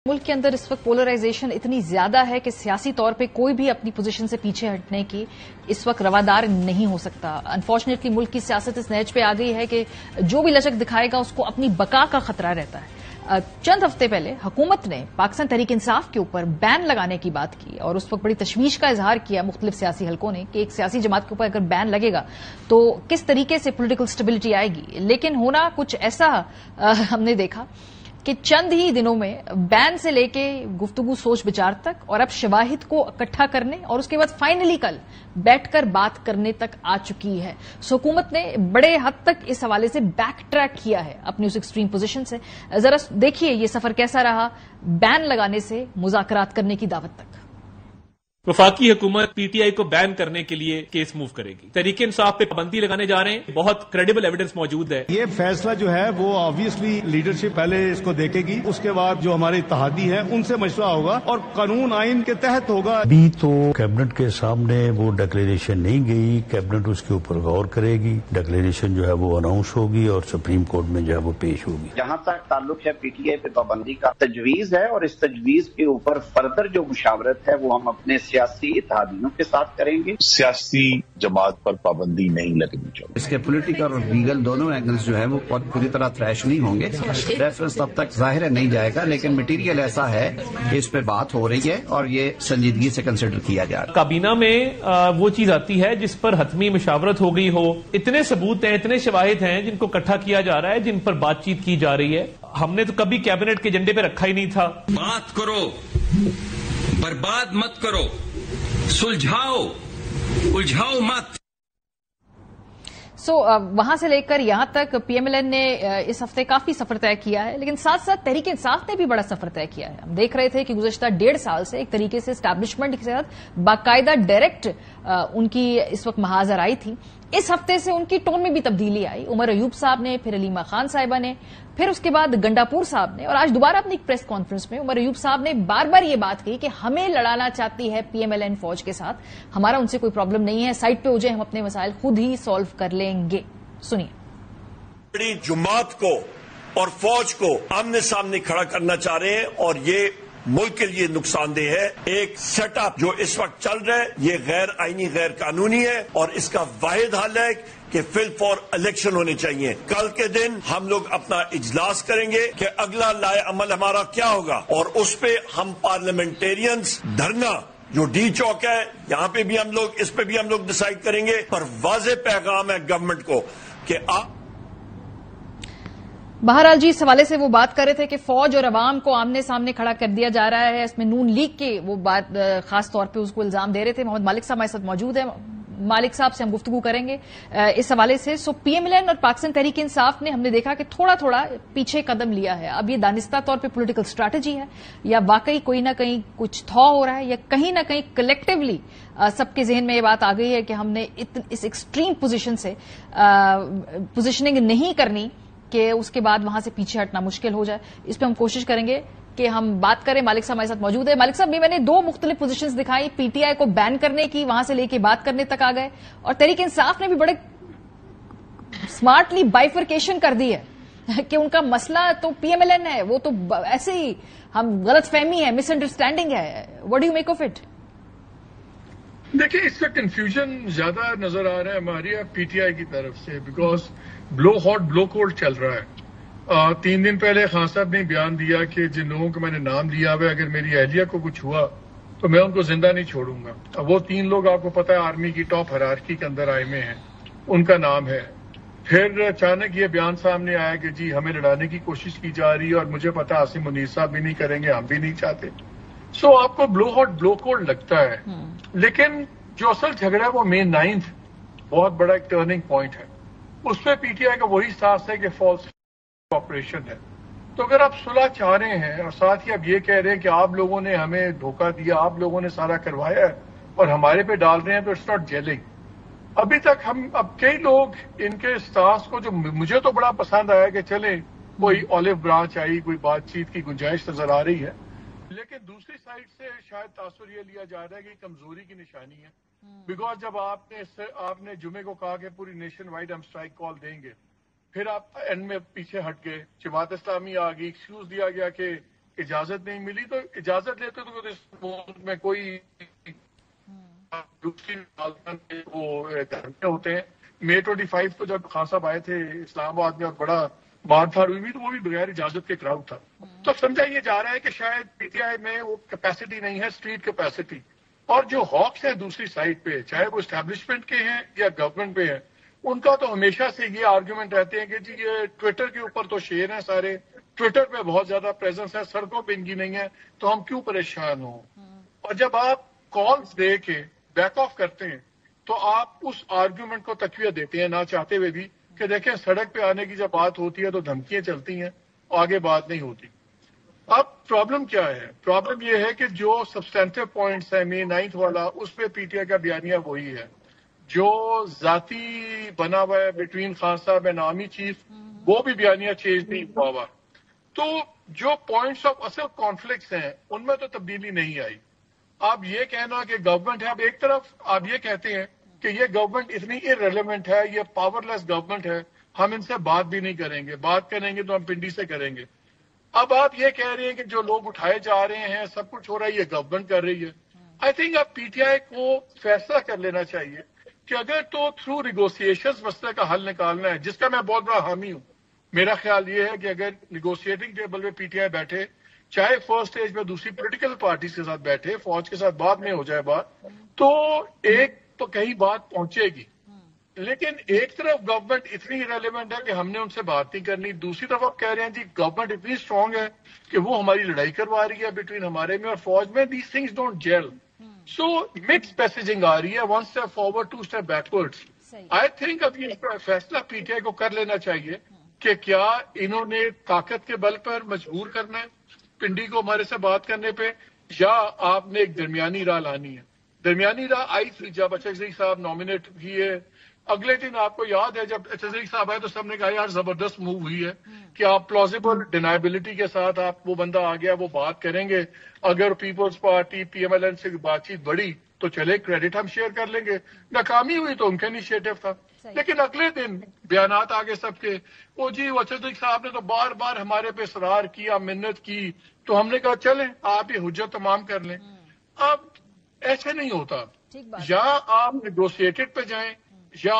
मुल्क के अंदर इस वक्त पोलराइजेशन इतनी ज्यादा है कि सियासी तौर पे कोई भी अपनी पोजीशन से पीछे हटने की इस वक्त रवादार नहीं हो सकता। अनफॉर्चुनेटली मुल्क की सियासत इस नहज पे आ गई है कि जो भी लचक दिखाएगा उसको अपनी बका का खतरा रहता है। चंद हफ्ते पहले हुकूमत ने पाकिस्तान तहरीक इंसाफ के ऊपर बैन लगाने की बात की और उस वक्त बड़ी तशवीश का इजहार किया मुख्तलिफ सियासी हलकों ने कि एक सियासी जमात के ऊपर अगर बैन लगेगा तो किस तरीके से पोलिटिकल स्टेबिलिटी आएगी। लेकिन होना कुछ ऐसा हमने देखा कि चंद ही दिनों में बैन से लेके गुफ्तगू सोच विचार तक और अब शवाहिद को इकट्ठा करने और उसके बाद फाइनली कल बैठकर बात करने तक आ चुकी है। हुकूमत ने बड़े हद तक इस हवाले से बैक ट्रैक किया है अपनी उस एक्सट्रीम पोजीशन से। जरा देखिए ये सफर कैसा रहा बैन लगाने से मुज़ाकरात करने की दावत तक। वफाकी हुकूमत पीटीआई को बैन करने के लिए केस मूव करेगी। तहरीक इंसाफ पे पाबंदी लगाने जा रहे हैं, बहुत क्रेडिबल एविडेंस मौजूद है। ये फैसला जो है वो ऑब्वियसली लीडरशिप पहले इसको देखेगी, उसके बाद जो हमारे इत्तेहादी हैं उनसे मशवरा होगा और कानून आइन के तहत होगा। अभी तो कैबिनेट के सामने वो डिक्लेरेशन नहीं गई, कैबिनेट उसके ऊपर गौर करेगी, डिक्लेरेशन जो है वो अनाउंस होगी और सुप्रीम कोर्ट में जो है वो पेश होगी। जहां तक ताल्लुक है पीटीआई पे पाबंदी का तजवीज है और इस तजवीज के ऊपर फर्दर जो मुशावरत है वो हम अपने सियासी इत्तेहादियों के साथ करेंगे। सियासी जमात पर पाबंदी नहीं लगनी चाहिए। इसके पॉलिटिकल और लीगल दोनों एंगल्स जो है वो पूरी तरह थ्रैश नहीं होंगे। रेफरेंस तब तक जाहिर नहीं जाएगा, लेकिन मटेरियल ऐसा है कि इस पे बात हो रही है और ये संजीदगी से कंसिडर किया जा रहा है। काबीना में वो चीज आती है जिस पर हतमी मुशावरत हो गई हो, इतने सबूत हैं, इतने शवाहिद हैं जिनको इकट्ठा किया जा रहा है, जिन पर बातचीत की जा रही है। हमने तो कभी कैबिनेट के एजेंडे पे रखा ही नहीं था। बात करो, बर्बाद मत करो, सुलझाओ, उलझाओ मत। वहां से लेकर यहां तक पीएमएलएन ने इस हफ्ते काफी सफर तय किया है, लेकिन साथ साथ तहरीक इंसाफ ने भी बड़ा सफर तय किया है। हम देख रहे थे कि गुज़श्ता 1.5 साल से एक तरीके से एस्टैब्लिशमेंट के साथ बाकायदा डायरेक्ट उनकी इस वक्त महाजर आई थी। इस हफ्ते से उनकी टोन में भी तब्दीली आई। उमर अयूब साहब ने, फिर अलीमा खान साहिबा ने, फिर उसके बाद गंडापुर साहब ने और आज दोबारा अपनी एक प्रेस कॉन्फ्रेंस में उमर अयूब साहब ने बार बार ये बात कही कि हमें लड़ाना चाहती है पीएमएलएन फौज के साथ, हमारा उनसे कोई प्रॉब्लम नहीं है, साइड पे हो जाए, हम अपने मसाइल खुद ही सॉल्व कर लेंगे। सुनिए। बड़ी जुमात को और फौज को आमने सामने खड़ा करना चाह रहे हैं और ये मुल्क के लिए नुकसानदेह है। एक सेटअप जो इस वक्त चल रहा है ये गैर आईनी, गैर कानूनी है और इसका वाहिद हल है कि फिल फॉर इलेक्शन होने चाहिए। कल के दिन हम लोग अपना इजलास करेंगे कि अगला लाए अमल हमारा क्या होगा और उस पे हम पार्लियामेंटेरियंस धरना जो डी चौक है यहां पे भी हम लोग, इस पे भी हम लोग डिसाइड करेंगे। पर वाज़ेह पैगाम है गवर्नमेंट को कि आप बहरहाल जी इस हवाले से वो बात कर रहे थे कि फौज और अवाम को आमने सामने खड़ा कर दिया जा रहा है। इसमें नून लीग के वो बात खास तौर पे उसको इल्जाम दे रहे थे। मोहम्मद मालिक साहब हमारे साथ मौजूद है, मालिक साहब से हम गुफ्तगू करेंगे इस हवाले से। पीएमएलएन और पाकिस्तान तहरीक इंसाफ ने हमने देखा कि थोड़ा थोड़ा पीछे कदम लिया है। अब ये दानिस्ता तौर पे पॉलिटिकल स्ट्रैटेजी है या वाकई कोई ना कहीं कुछ थॉ हो रहा है या कहीं ना कहीं कलेक्टिवली सबके जहन में ये बात आ गई है कि हमने इस एक्सट्रीम पोजीशन से पोजीशनिंग नहीं करनी कि उसके बाद वहां से पीछे हटना मुश्किल हो जाए। इस पर हम कोशिश करेंगे कि हम बात करें। मालिक साहब हमारे साथ मौजूद है। मालिक साहब, मैंने 2 मुख्तलिफ पोजीशंस दिखाई, पीटीआई को बैन करने की, वहां से लेके बात करने तक आ गए, और तहरीक इंसाफ ने भी बड़े स्मार्टली बाइफर्केशन कर दी है कि उनका मसला तो पीएमएलएन है, वो तो ऐसे ही हम गलतफहमी है, मिसअंडरस्टैंडिंग है। What do you make of it? देखिए इसका कंफ्यूजन ज्यादा नजर आ रहा है हमारी पीटीआई की तरफ से, because blow hot blow cold चल रहा है। 3 दिन पहले खान साहब ने बयान दिया कि जिन लोगों को मैंने नाम लिया हुआ, अगर मेरी अहलिया को कुछ हुआ तो मैं उनको जिंदा नहीं छोड़ूंगा। अब वो 3 लोग आपको पता है आर्मी की टॉप हायरार्की के अंदर आए में हैं, उनका नाम है। फिर अचानक ये बयान सामने आया कि जी हमें लड़ाने की कोशिश की जा रही है और मुझे पता है आसिम मुनीर साहब भी नहीं करेंगे, हम भी नहीं चाहते। सो आपको ब्लो हॉट ब्लो कोल्ड लगता है, लेकिन जो असल झगड़ा है वो May 9 बहुत बड़ा एक टर्निंग पॉइंट है। उस पर पीटीआई का वही साथ है कि फॉल्स ऑपरेशन है। तो अगर आप सुलह चाह रहे हैं और साथ ही आप ये कह रहे हैं कि आप लोगों ने हमें धोखा दिया, आप लोगों ने सारा करवाया है और हमारे पे डाल रहे हैं, तो इट्स नॉट जेलिंग। अभी तक अब कई लोग इनके स्टाफ को, जो मुझे तो बड़ा पसंद आया कि चले कोई ऑलिव ब्रांच आई, कोई बातचीत की गुंजाइश नजर आ रही है, लेकिन दूसरी साइड से शायद तासुर ये लिया जा रहा है कि कमजोरी की निशानी है। बिकॉज जब आपने जुमे को कहा कि पूरी नेशन वाइड हम स्ट्राइक कॉल देंगे, फिर आप एंड में पीछे हट गए, जमात इस्लामी आ गई, एक्सक्यूज दिया गया कि اجازت نہیں ملی تو اجازت لیتے تو اس ملک میں کوئی دوسری وہ دھرنے ہوتے ہیں. May 25 کو جب خان صاحب آئے تھے اسلام آباد میں اور بڑا مار پھاڑ ہوئی تو وہ بھی بغیر اجازت کے کراؤڈ تھا. تو سمجھا یہ جا رہا ہے کہ شاید پی ٹی آئی میں وہ کیپیسٹی نہیں ہے، اسٹریٹ کیپیسٹی. اور جو ہاکس ہیں دوسری سائڈ پہ، چاہے وہ اسٹیبلشمنٹ کے ہیں یا گورنمنٹ پہ ہیں، ان کا تو ہمیشہ سے یہ آرگیومنٹ رہتے ہیں کہ جی یہ ٹویٹر کے اوپر تو شیر ہیں سارے، ٹویٹر پہ بہت زیادہ پریزنس ہے، سڑکوں پہ ان کی نہیں ہے، تو ہم کیوں پریشان ہوں. اور جب آپ کالز دے کے بیک آف کرتے ہیں تو آپ اس آرگیومنٹ کو تقویت دیتے ہیں نہ چاہتے ہوئے بھی کہ دیکھیں سڑک پہ آنے کی جب بات ہوتی ہے تو دھمکیاں چلتی ہیں، آگے بات نہیں ہوتی. اب پرابلم کیا ہے؟ پرابلم یہ ہے کہ جو سبسٹینٹیو پوائنٹس ہیں May 9 والا، اس پہ پی ٹی آئی کا بیانیہ وہی ہے. جو ذاتی بنا ہوا ہے بٹوین خان صاحب اینڈ آرمی چیف، وہ بھی بیانیہ چینج نہیں ہوا ہوا. تو جو پوائنٹس آف اصل کانفلکٹس ہیں ان میں تو تبدیلی نہیں آئی. آپ یہ کہنا کہ گورنمنٹ ہے، اب ایک طرف آپ یہ کہتے ہیں کہ یہ گورنمنٹ اتنی ارریلیونٹ ہے، یہ پاور لیس گورنمنٹ ہے، ہم ان سے بات بھی نہیں کریں گے، بات کریں گے تو ہم پنڈی سے کریں گے. اب آپ یہ کہہ رہے ہیں کہ جو لوگ اٹھائے جا رہے ہیں، سب کچھ ہو رہا ہے، یہ گورنمنٹ کر رہی ہے. آئی تھنک اب پی ٹی آئی کو فیصلہ کر لینا چاہیے کہ اگر تو تھرو نیگوسیشن مسئلے کا حل نکالنا ہے، جس کا میں بہت بڑا حامی ہوں. میرا خیال یہ ہے کہ اگر نیگوشیٹنگ ٹیبل پہ پی ٹی آئی بیٹھے، چاہے فرسٹ اسٹیج میں دوسری پولیٹیکل پارٹیز کے ساتھ بیٹھے، فوج کے ساتھ بعد میں ہو جائے بات، تو ایک تو کہیں بات پہنچے گی. لیکن ایک طرف گورنمنٹ اتنی ریلیونٹ ہے کہ ہم نے ان سے بات نہیں کرنی، دوسری طرف آپ کہہ رہے ہیں جی گورنمنٹ اتنی اسٹرانگ ہے کہ وہ ہماری لڑائی کروا رہی ہے بٹوین ہمارے میں اور فوج میں. These things don't gel. So mix messaging آ رہی ہے، one step forward, two step backward. I think اب یہ فیصلہ پی ٹی آئی کو کر لینا چاہیے کہ کیا انہوں نے طاقت کے بل پر مجبور کرنا ہے پنڈی کو ہمارے سے بات کرنے پہ، یا آپ نے ایک درمیانی راہ لانی ہے. درمیانی راہ آئی تھی جب اچھک صاحب نامنیٹ کیے. اگلے دن آپ کو یاد ہے جب اچھک صاحب آئے تو سب نے کہا یار زبردست موو ہوئی ہے کہ آپ پلازیبل ڈینائبلٹی کے ساتھ آپ وہ بندہ آ گیا، وہ بات کریں گے. اگر Peoples Party P M L N سے بات چیت بڑی تو چلے کریڈٹ ہم شیئر کر لیں گے، ناکامی ہوئی تو ان کا انیشیٹو تھا. لیکن اگلے دن بیانات آگے سب کے، وہ جی اچھک صاحب نے تو بار بار ہمارے پہ اصرار کیا، منت کی، تو ہم نے کہا چلیں آپ یہ حجت تمام کر لیں. اب ایسے نہیں ہوتا، یا آپ نیگوشیٹڈ پہ جائیں یا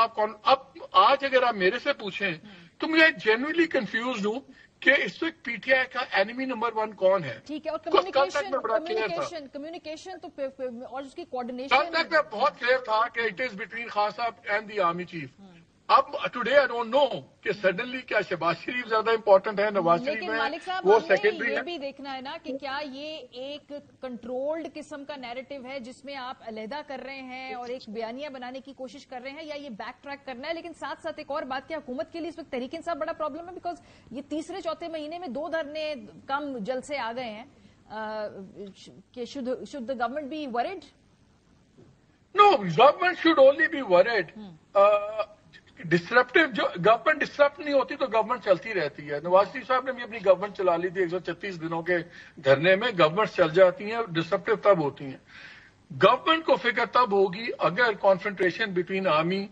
اب آج اگر آپ میرے سے پوچھیں تو میں جینوئنلی کنفیوزڈ ہوں کہ اس وقت پی ٹی آئی کا اینیمی نمبر 1 کون ہے. ٹھیک ہے، اور کمیونیکیشن تو اور اس کی کوآرڈینیشن کل تک میں بہت کلیئر تھا کہ اٹ از بٹوین خان صاحب اینڈ دی آرمی چیف. اب ٹوڈے آئی ڈونٹ نو کہ سڈنلی کیا شہباز شریف زیادہ امپورٹنٹ ہے، نواز شریف لیکن مالک صاحب وہ ہمیں سیکنڈری یہ ہے. بھی دیکھنا ہے نا کہ کیا یہ ایک کنٹرولڈ قسم کا نیریٹو ہے جس میں آپ علیحدہ کر رہے ہیں اور ایک بیانیہ بنانے کی کوشش کر رہے ہیں، یا یہ بیک ٹریک کرنا ہے. لیکن ساتھ ساتھ ایک اور بات کہ حکومت کے لیے اس وقت تحریک انصاف بڑا پرابلم ہے، بیکاز یہ تیسرے چوتھے مہینے میں 2 دھرنے کم جلسے آ گئے ہیں. کہ should the government be worried? No, government should only be worried. Disruptive جو گورنمنٹ ڈسرپٹ نہیں ہوتی تو گورنمنٹ چلتی رہتی ہے. نواز شریف صاحب نے بھی اپنی گورنمنٹ چلا لی تھی 136 دنوں کے دھرنے میں. گورنمنٹ چل جاتی ہیں، ڈسرپٹیو تب ہوتی ہیں. گورنمنٹ کو فکر تب ہوگی اگر confrontation between army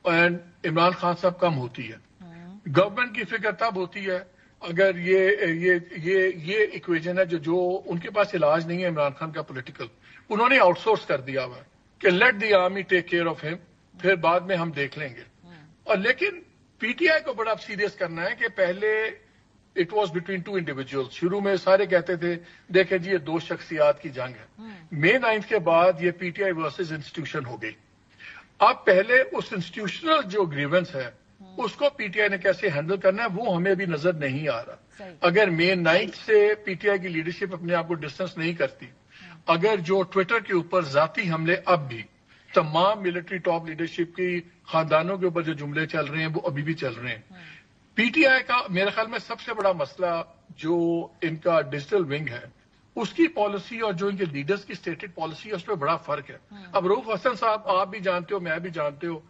and Imran Khan صاحب کم ہوتی ہے. گورنمنٹ کی فکر تب ہوتی ہے اگر یہ ایکویژن ہے جو ان کے پاس علاج نہیں ہے عمران خان کا پولیٹیکل، انہوں نے آؤٹ سورس کر دیا ہوا کہ let the army take care of ہم، پھر بعد میں ہم دیکھ لیں گے. اور لیکن پی ٹی آئی کو بڑا سیریس کرنا ہے کہ پہلے اٹ واز بٹوین 2 انڈیویجولس. شروع میں سارے کہتے تھے دیکھیں جی یہ 2 شخصیات کی جنگ ہے. May 9 کے بعد یہ P T I versus institution ہو گئی. اب پہلے اس انسٹیٹیوشنل جو گریونس ہے اس کو پی ٹی آئی نے کیسے ہینڈل کرنا ہے وہ ہمیں ابھی نظر نہیں آ رہا. اگر May 9 سے پی ٹی آئی کی لیڈرشپ اپنے آپ کو ڈسٹینس نہیں کرتی، اگر جو ٹویٹر کے اوپر ذاتی حملے اب بھی تمام ملٹری ٹاپ لیڈرشپ کی خاندانوں کے اوپر جو جملے چل رہے ہیں وہ ابھی بھی چل رہے ہیں. پی ٹی آئی کا میرے خیال میں سب سے بڑا مسئلہ جو ان کا ڈیجیٹل ونگ ہے اس کی پالیسی اور جو ان کے لیڈرز کی اسٹیٹڈ پالیسی ہے اس پہ بڑا فرق ہے. اب رؤف حسن صاحب آپ بھی جانتے ہو، میں بھی جانتے ہو،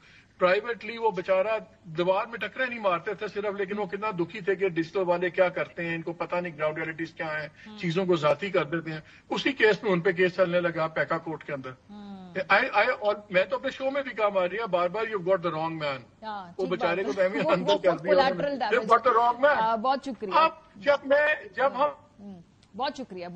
پرائیویٹلی وہ بیچارہ دیوار میں ٹکرے نہیں مارتے تھے صرف، لیکن وہ کتنا دکھی تھے کہ ڈیجیٹل والے کیا کرتے ہیں، ان کو پتہ نہیں گراؤنڈ ریئلٹیز کیا ہیں، چیزوں کو ذاتی کر دیتے ہیں. اسی کیس میں ان پہ کیس چلنے لگا پیکا کورٹ کے اندر. اور میں تو اپنے شو میں بھی کہا مار رہا بار بار یو گاٹ دا رانگ مین. وہ بیچارے کو اندر کر دیا یو گاٹ دا رانگ مین. بہت شکریہ. اب جب ہم بہت شکریہ.